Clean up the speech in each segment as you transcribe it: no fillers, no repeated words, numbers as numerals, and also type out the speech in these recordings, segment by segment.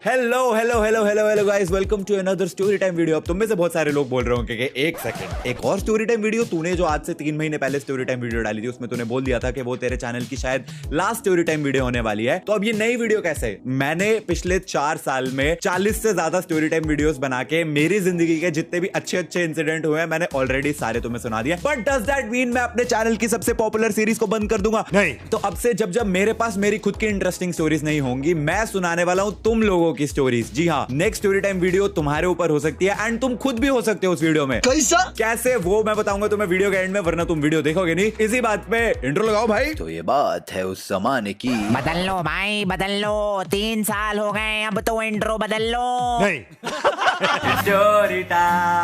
Hello hello hello hello hello guys, welcome to another story time video. अब तुम में से बहुत सारे लोग बोल रहे होंगे कि एक सेकंड, एक और स्टोरी टाइम वीडियो? तूने जो आज से 3 महीने पहले स्टोरी टाइम वीडियो डाली थी उसमें तूने बोल दिया था कि वो तेरे चैनल की शायद लास्ट स्टोरी टाइम वीडियो होने वाली है। तो अब ये नई वीडियो कैसे? मैंने पिछले 4 साल में 40 से ज्यादा स्टोरी टाइम वीडियोस बना के मेरी जिंदगी के जितने भी अच्छे अच्छे इंसिडेंट हुए हैं मैंने ऑलरेडी सारे तुम्हें सुना दिए। बट डज दैट मीन मैं अपने चैनल की सबसे पॉपुलर सीरीज को बंद कर दूंगा? नहीं। तो अब से जब जब मेरे पास मेरी खुद की इंटरेस्टिंग स्टोरीज नहीं होंगी, मैं सुनाने वाला हूं तुम लोगों की स्टोरीज। जी हाँ, नेक्स्ट स्टोरी टाइम वीडियो तुम्हारे ऊपर हो सकती है एंड तुम खुद भी हो सकते हो उस वीडियो में। कैसे वो मैं बताऊंगा तुम्हें वीडियो के एंड में, वरना तुम वीडियो देखोगे नहीं। इसी बात पे इंट्रो लगाओ भाई। तो ये बात है उस जमाने की। बदल लो भाई बदल लो, 3 साल हो गए, अब तो इंट्रो बदल लो। नहीं। Story time.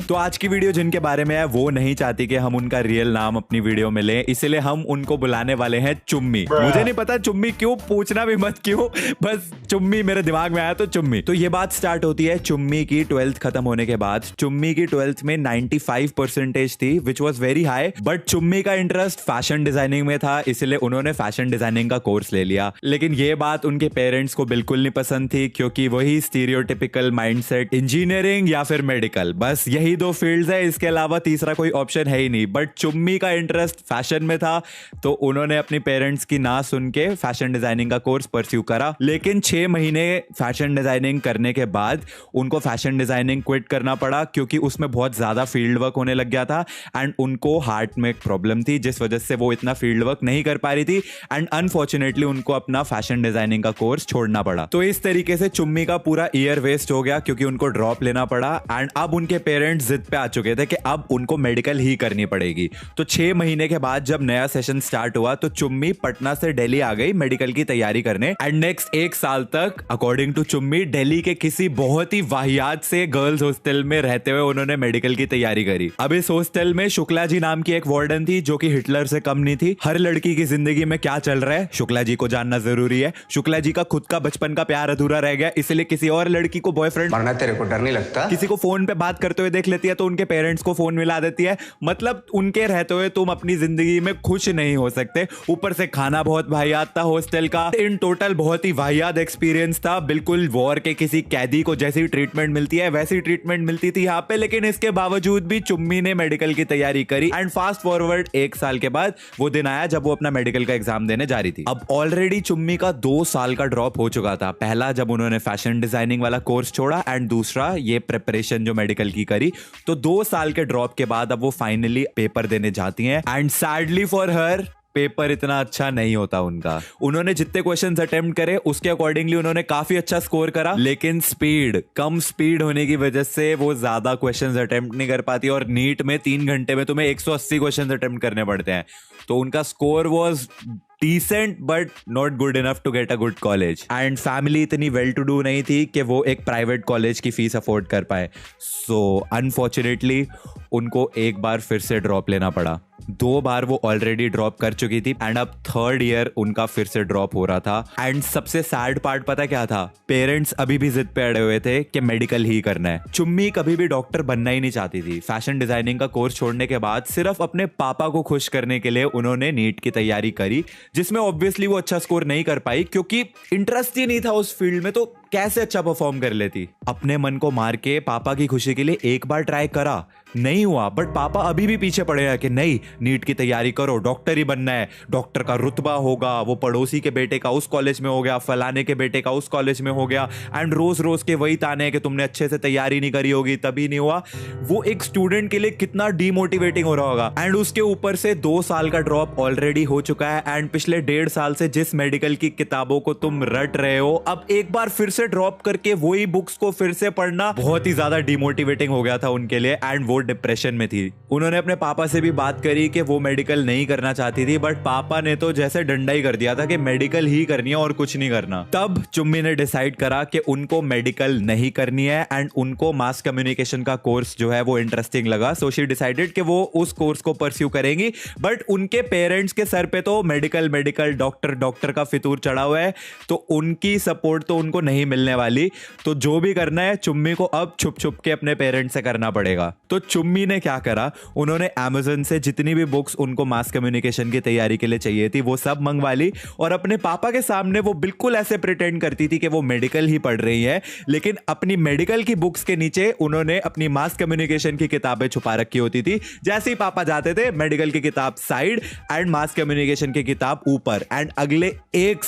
तो आज की वीडियो जिनके बारे में है वो नहीं चाहती कि हम उनका रियल नाम अपनी वीडियो में लें, इसलिए हम उनको बुलाने वाले हैं चुम्मी। मुझे नहीं पता चुम्मी क्यों, पूछना भी मत क्यों, बस चुम्मी मेरे दिमाग में आया तो चुम्मी। तो ये बात स्टार्ट होती है चुम्मी की 12th खत्म होने के बाद। चुम्मी की 12th में 95% थी, which was very high. But Chummi का इंटरेस्ट फैशन डिजाइनिंग में था, इसलिए उन्होंने फैशन डिजाइनिंग का कोर्स ले लिया। लेकिन ये बात उनके पेरेंट्स को बिल्कुल नहीं पसंद थी, क्योंकि वही स्टीरियोटिपिकल माइंडसेट, इंजीनियरिंग या फिर मेडिकल, बस यही 2 फील्ड्स है, इसके अलावा तीसरा कोई ऑप्शन है ही नहीं। बट चुम्मी का इंटरेस्ट फैशन में था, तो उन्होंने अपनी पेरेंट्स की ना सुन के फैशन डिजाइनिंग का कोर्स परस्यू करा। लेकिन 6 महीने फैशन डिजाइनिंग करने के बाद उनको फैशन डिजाइनिंग क्विट करना पड़ा, क्योंकि उसमें बहुत ज्यादा फील्ड वर्क होने लग गया था एंड उनको हार्ट में एक प्रॉब्लम थी, जिस वजह से वो इतना फील्ड वर्क नहीं कर पा रही थी एंड अनफॉर्चुनेटली उनको अपना फैशन डिजाइनिंग का कोर्स छोड़ना पड़ा। तो इस तरीके से चुम्मी का पूरा ईयर वेस्ट हो गया, क्योंकि उनको ड्रॉप लेना पड़ा एंड अब उनके पेरेंट्स जिद पे आ चुके थे कि अब उनको मेडिकल ही करनी पड़ेगी। तो 6 महीने के बाद जब नया सेशन स्टार्ट हुआ तो चुम्मी पटना से दिल्ली आ गई मेडिकल की तैयारी करने एंड नेक्स्ट 1 साल तक अकॉर्डिंग टू चुम्मी दिल्ली के किसी बहुत ही वाहियात से गर्ल्स हॉस्टल में रहते हुए उन्होंने मेडिकल की तैयारी करी। अब इस हॉस्टल में शुक्ला जी नाम की एक वार्डन थी, जो कि हिटलर से कम नहीं थी। हर लड़की की जिंदगी में क्या चल रहा है शुक्ला जी को जानना जरूरी है। शुक्ला जी का खुद का बचपन का प्यार अधूरा रह गया, इसलिए किसी और लड़की को बॉयफ्रेंड मरना तेरे को डर नहीं लगता? किसी को फोन पे बात करते हुए देख लेती है तो उनके पेरेंट्स को फोन मिला देती है। मतलब उनके रहते हुए तुम अपनी जिंदगी में खुश नहीं हो सकते। ऊपर से खाना बहुत वाहियात था हॉस्टल का। इन टोटल बहुत ही वाहियात एक्सपीरियंस था। बिल्कुल वॉर के किसी कैदी को जैसी ट्रीटमेंट मिलती है वैसी ट्रीटमेंट मिलती थी यहाँ पे। लेकिन इसके बावजूद भी चुम्मी ने मेडिकल की तैयारी करी एंड फास्ट फॉरवर्ड 1 साल के बाद वो दिन आया जब वो अपना मेडिकल का एग्जाम देने जा रही थी। अब ऑलरेडी चुम्मी का 2 साल का ड्रॉप हो चुका था। पहला जब उन्होंने फैशन डिजाइनिंग वाला कोर्स छोड़ा एंड दूसरा ये प्रिपरेशन जो मेडिकल की करी। तो 2 साल के ड्रॉप के बाद अब वो फाइनली पेपर देने जाती हैं and sadly for her paper इतना अच्छा नहीं होता उनका। उन्होंने जितने क्वेश्चंस अटेम्प्ट करे उसके अकॉर्डिंगली उन्होंने काफी अच्छा स्कोर करा, लेकिन कम स्पीड होने की वजह से वो ज्यादा क्वेश्चंस अटेम्प्ट नहीं कर पाती और नीट में 3 घंटे में तुम्हें 180 क्वेश्चंस अटेम्प्ट करने पड़ते हैं। तो उनका score was decent but not good enough to get a good college and family इतनी well to do नहीं थी कि वो एक प्राइवेट कॉलेज की फीस अफोर्ड कर पाए। So unfortunately उनको एक बार फिर से ड्रॉप लेना पड़ा। 2 बार वो ऑलरेडी ड्रॉप कर चुकी थी एंड अब 3rd ईयर उनका फिर से ड्रॉप हो रहा था। एंड सबसे सैड पार्ट पता क्या था? पेरेंट्स अभी भी जिद पे अड़े हुए थे कि मेडिकल ही करना है। चुम्मी कभी भी डॉक्टर बनना ही नहीं चाहती थी। फैशन डिजाइनिंग का कोर्स छोड़ने के बाद सिर्फ अपने पापा को खुश करने के लिए उन्होंने नीट की तैयारी करी, जिसमें ऑब्वियसली वो अच्छा स्कोर नहीं कर पाई क्योंकि इंटरेस्ट ही नहीं था उस फील्ड में। तो कैसे अच्छा परफॉर्म कर लेती? अपने मन को मार के पापा की खुशी के लिए एक बार ट्राई करा, नहीं हुआ। बट पापा अभी भी पीछे पड़े हैं कि नहीं, नीट की तैयारी करो, डॉक्टर ही बनना है, डॉक्टर का रुतबा होगा। वो पड़ोसी के बेटे का उस कॉलेज में हो गया, फलाने के बेटे का उस कॉलेज में हो गया एंड रोज रोज के वही ताने कि तुमने अच्छे से तैयारी नहीं करी होगी तभी नहीं हुआ। वो एक स्टूडेंट के लिए कितना डीमोटिवेटिंग हो रहा होगा। एंड उसके ऊपर से 2 साल का ड्रॉप ऑलरेडी हो चुका है एंड पिछले 1.5 साल से जिस मेडिकल की किताबों को तुम रट रहे हो, अब एक बार फिर से ड्रॉप करके वही बुक्स को फिर से पढ़ना बहुत ही ज्यादा डिमोटिवेटिंग हो गया था उनके लिए एंड वो डिप्रेशन में थी। उन्होंने अपने पापा से भी बात करी कि वो मेडिकल नहीं करना चाहती थी, बट पापा ने तो जैसे डंडा ही कर दिया था कि मेडिकल ही करनी है और कुछ नहीं करना। तब चुम्मी ने डिसाइड करा कि उनको मेडिकल नहीं करनी है एंड उनको मास कम्युनिकेशन का कोर्स जो है वो इंटरेस्टिंग लगा। सो शी डिसाइडेड कि वो उस कोर्स को परस्यू करेंगी। बट उनके पेरेंट्स के सर पे तो मेडिकल डॉक्टर का फितूर चढ़ा हुआ है, तो उनकी सपोर्ट तो उनको नहीं मिलने वाली, तो जो भी करना है चुम्मी को अब छुप छुप के अपने पेरेंट्स से करना पड़ेगा। तो चुम्मी ने क्या करा, उन्होंने अमेज़न से जितनी भी बुक्स उनको मास कम्युनिकेशन की तैयारी के लिए चाहिए थी वो सब मंगवा ली, और अपने पापा के सामने वो बिल्कुल ऐसे प्रिटेंड करती थी कि वो मेडिकल ही पढ़ रही है, लेकिन अपनी मेडिकल की बुक्स के नीचे उन्होंने अपनी मास कम्युनिकेशन की किताबें छुपा रखी होती थी। जैसे ही पापा जाते थे, मेडिकल की किताब साइड एंड मास कम्युनिकेशन की किताब ऊपर। एंड अगले 1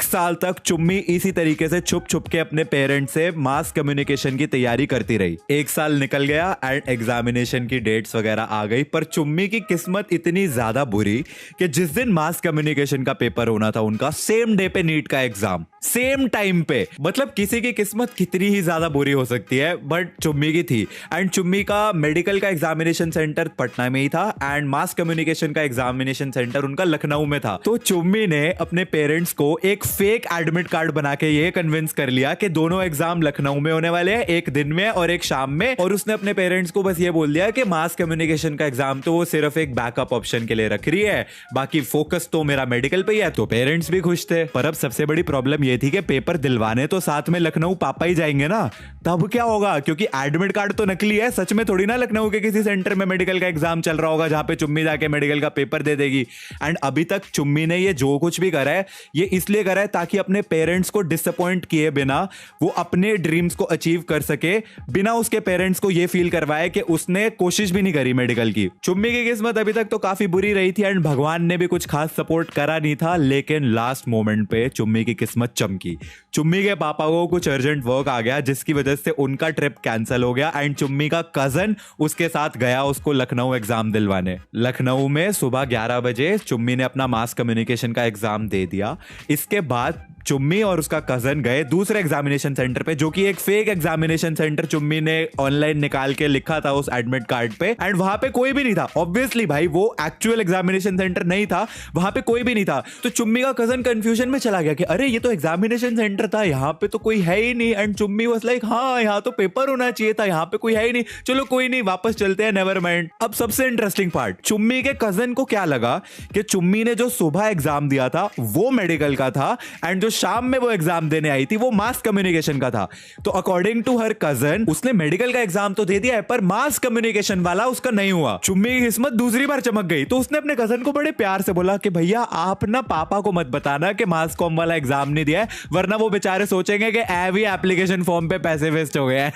साल तक चुम्मी इसी तरीके से छुप छुप के अपने पेरेंट्स से मास कम्युनिकेशन की तैयारी करती रही। 1 साल निकल गया एंड एग्जामिनेशन की डेट्स वगैरह आ गई, पर चुम्मी की किस्मत इतनी ज्यादा बुरी कि जिस दिन मास कम्युनिकेशन का पेपर होना था उनका, सेम डे पे नीट का एग्जाम, सेम टाइम पे। मतलब किसी की किस्मत कितनी ही ज्यादा बुरी हो सकती है, बट चुम्मी की थी। एंड चुम्मी का मेडिकल का एग्जामिनेशन सेंटर पटना में ही था एंड मास कम्युनिकेशन का एग्जामिनेशन सेंटर उनका लखनऊ में था। तो चुम्मी ने अपने पेरेंट्स को एक फेक एडमिट कार्ड बना के ये कन्विंस कर लिया कि दोनों एग्जाम लखनऊ में होने वाले हैं, एक दिन में और एक शाम में। और उसने अपने पेरेंट्स को बस ये बोल दिया कि मास कम्युनिकेशन का एग्जाम तो वो सिर्फ एक बैकअप ऑप्शन के लिए रख रही है, बाकी फोकस तो मेरा मेडिकल पे ही है। तो पेरेंट्स भी खुश थे। पर अब सबसे बड़ी प्रॉब्लम ये थी कि पेपर दिलवाने तो साथ में लखनऊ पापा ही जाएंगे ना, तब क्या होगा, क्योंकि एडमिट कार्ड तो नकली है, सच में थोड़ी ना लखनऊ के किसी सेंटर में मेडिकल का एग्जाम चल रहा होगा जहां पे चुम्मी जाके मेडिकल का पेपर दे देगी। एंड अभी तक चुम्मी ने ये जो कुछ भी करा है ये इसलिए करा है ताकि अपने पेरेंट्स को डिसअपॉइंट किए बिना वो अपने ड्रीम्स को अचीव कर सके, बिना उसके पेरेंट्स को ये फील करवाए कि उसने कोशिश भी नहीं करी मेडिकल की। चुम्मी की किस्मत अभी तक तो काफी बुरी रही थी एंड भगवान ने भी कुछ खास सपोर्ट करा नहीं था, लेकिन लास्ट मोमेंट पे चुम्मी की किस्मत चमकी। चुम्मी के पापा को कुछ अर्जेंट वर्क आ गया जिसकी वजह से उनका ट्रिप कैंसिल हो गया एंड चुम्मी का कजन उसके साथ गया उसको लखनऊ एग्जाम दिलवाने। लखनऊ में सुबह 11 बजे चुम्मी ने अपना मास कम्युनिकेशन का एग्जाम दे दिया। इसके बाद चुम्मी और उसका कजन गए दूसरे एग्जामिनेशन सेंटर पे, जो कि एक फेक एग्जामिनेशन सेंटर चुम्मी ने ऑनलाइन निकाल के लिखा था उस एडमिट कार्ड पे। एंड वहां पे कोई भी नहीं था, ऑब्वियसली भाई वो एक्चुअल एग्जामिनेशन सेंटर नहीं था, वहां पे कोई भी नहीं था। तो चुम्मी का कजन कंफ्यूजन में चला गया कि अरे ये तो एग्जामिनेशन सेंटर था, यहाँ पे तो कोई है ही नहीं। एंड चुम्मी वाज लाइक हाँ यहाँ तो पेपर होना चाहिए था, यहाँ पे कोई है ही नहीं, चलो कोई नहीं वापस चलते हैं, नेवर माइंड। अब सबसे इंटरेस्टिंग पार्ट, चुम्मी के कजन को क्या लगा कि चुम्मी ने जो सुबह एग्जाम दिया था वो मेडिकल का था एंड जो शाम में वो एग्जाम देने आई थी वो मास कम्युनिकेशन का था। तो अकॉर्डिंग टू हर कजन उसने मेडिकल का एग्जाम तो दे दिया है पर मास कम्युनिकेशन वाला उसका नहीं हुआ। चुम्मी की किस्मत दूसरी बार चमक गई, तो उसने अपने कजन को बड़े प्यार से बोला कि भैया आप ना पापा को मत बताना कि मास कॉम वाला एग्जाम नहीं दिया है, वरना वो बेचारे सोचेंगे कि एवी एप्लीकेशन फॉर्म पे पैसे वेस्ट हो गए हैं।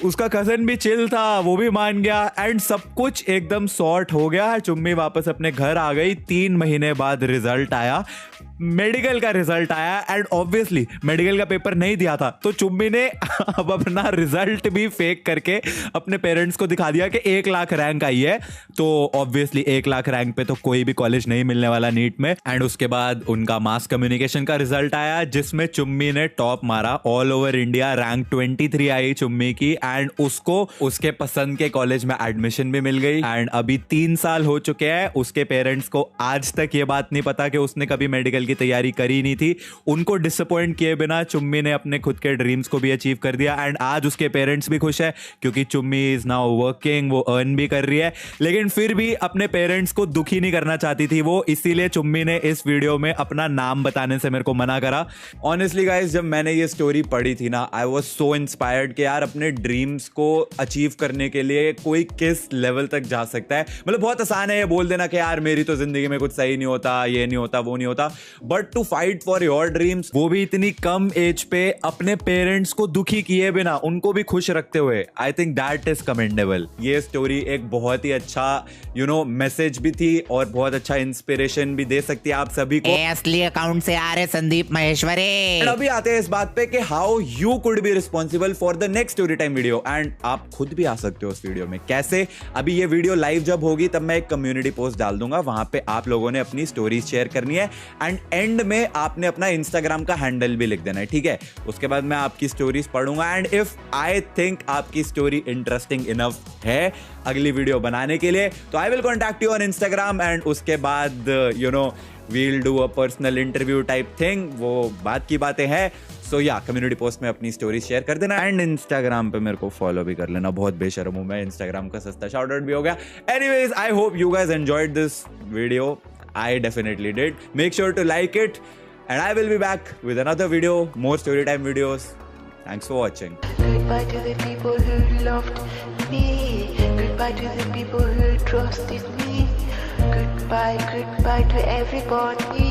उसका कजन भी चिल था, वो भी मान गया एंड सब कुछ एकदम सॉर्ट हो गया। चुम्मी वापस अपने घर आ गई। 3 महीने बाद रिजल्ट आया, मेडिकल का रिजल्ट आया एंड ऑब्वियसली मेडिकल का पेपर नहीं दिया था, तो चुम्मी ने अब अपना रिजल्ट भी फेक करके अपने पेरेंट्स को दिखा दिया कि 1 लाख रैंक आई है। तो ऑब्वियसली 1 लाख रैंक पे तो कोई भी कॉलेज नहीं मिलने वाला नीट में। एंड उसके बाद उनका मास कम्युनिकेशन का रिजल्ट आया जिसमें चुम्मी ने टॉप मारा, ऑल ओवर इंडिया रैंक 23 आई चुम्मी की एंड उसको उसके पसंद के कॉलेज में एडमिशन भी मिल गई। एंड अभी 3 साल हो चुके हैं, उसके पेरेंट्स को आज तक ये बात नहीं पता कि उसने कभी मेडिकल की तैयारी करी नहीं थी। उनको डिसअपॉइंट किए बिना चुम्मी ने अपने खुद के ड्रीम्स को भी अचीव कर दिया एंड आज उसके पेरेंट्स भी खुश है क्योंकि चुम्मी इज नाउ वर्किंग, वो अर्न भी कर रही है। लेकिन फिर भी अपने पेरेंट्स को दुखी नहीं करना चाहती थी वो, इसीलिए चुम्मी ने इस वीडियो में अपना नाम बताने से मेरे को मना करा। ऑनेस्टली गाइस, जब मैंने ये स्टोरी पढ़ी थी ना, आई वाज सो इंस्पायर्ड कि यार अपने ड्रीम्स को अचीव करने के लिए कोई किस लेवल तक जा सकता है। मतलब बहुत आसान है ये बोल देना कि यार मेरी तो जिंदगी में कुछ सही नहीं होता, ये नहीं होता, वो नहीं होता, but to fight for your dreams, वो भी इतनी कम एज पे अपने पेरेंट्स को दुखी किए बिना उनको भी खुश रखते हुए, I think that is commendable. ये स्टोरी एक बहुत ही अच्छा मैसेज भी थी और बहुत अच्छा इंस्पिरेशन भी दे सकती है आप सभी को। असली अकाउंट से आ रहे संदीप महेश्वरी। अभी आते हैं इस बात पे कि how you could be responsible for the next story time video and आप खुद भी आ सकते हो उस वीडियो में। कैसे? अभी ये वीडियो लाइव जब होगी तब मैं एक कम्युनिटी पोस्ट डाल दूंगा, वहां पे आप लोगों ने अपनी स्टोरीज शेयर करनी है एंड एंड में आपने अपना इंस्टाग्राम का हैंडल भी लिख देना है, ठीक है? उसके बाद मैं आपकी स्टोरीज पढ़ूंगा एंड इफ आई थिंक आपकी स्टोरी इंटरेस्टिंग इनफ है अगली वीडियो बनाने के लिए, तो I will contact you on Instagram and उसके बाद we'll do a personal interview type thing. वो बात की बातें हैं। सो या कम्युनिटी पोस्ट में अपनी स्टोरी शेयर कर देना एंड इंस्टाग्राम पे मेरे को फॉलो भी कर लेना। बहुत बेशर्म हूं मैं, इंस्टाग्राम का सस्ता शाउट आउट भी हो गया। Anyways, I hope you guys enjoyed this video. I definitely did. Make sure to like it. and I will be back with another video, more story time videos. Thanks for watching. Goodbye to the people who loved me. Goodbye to the people who trusted me. Goodbye to everybody.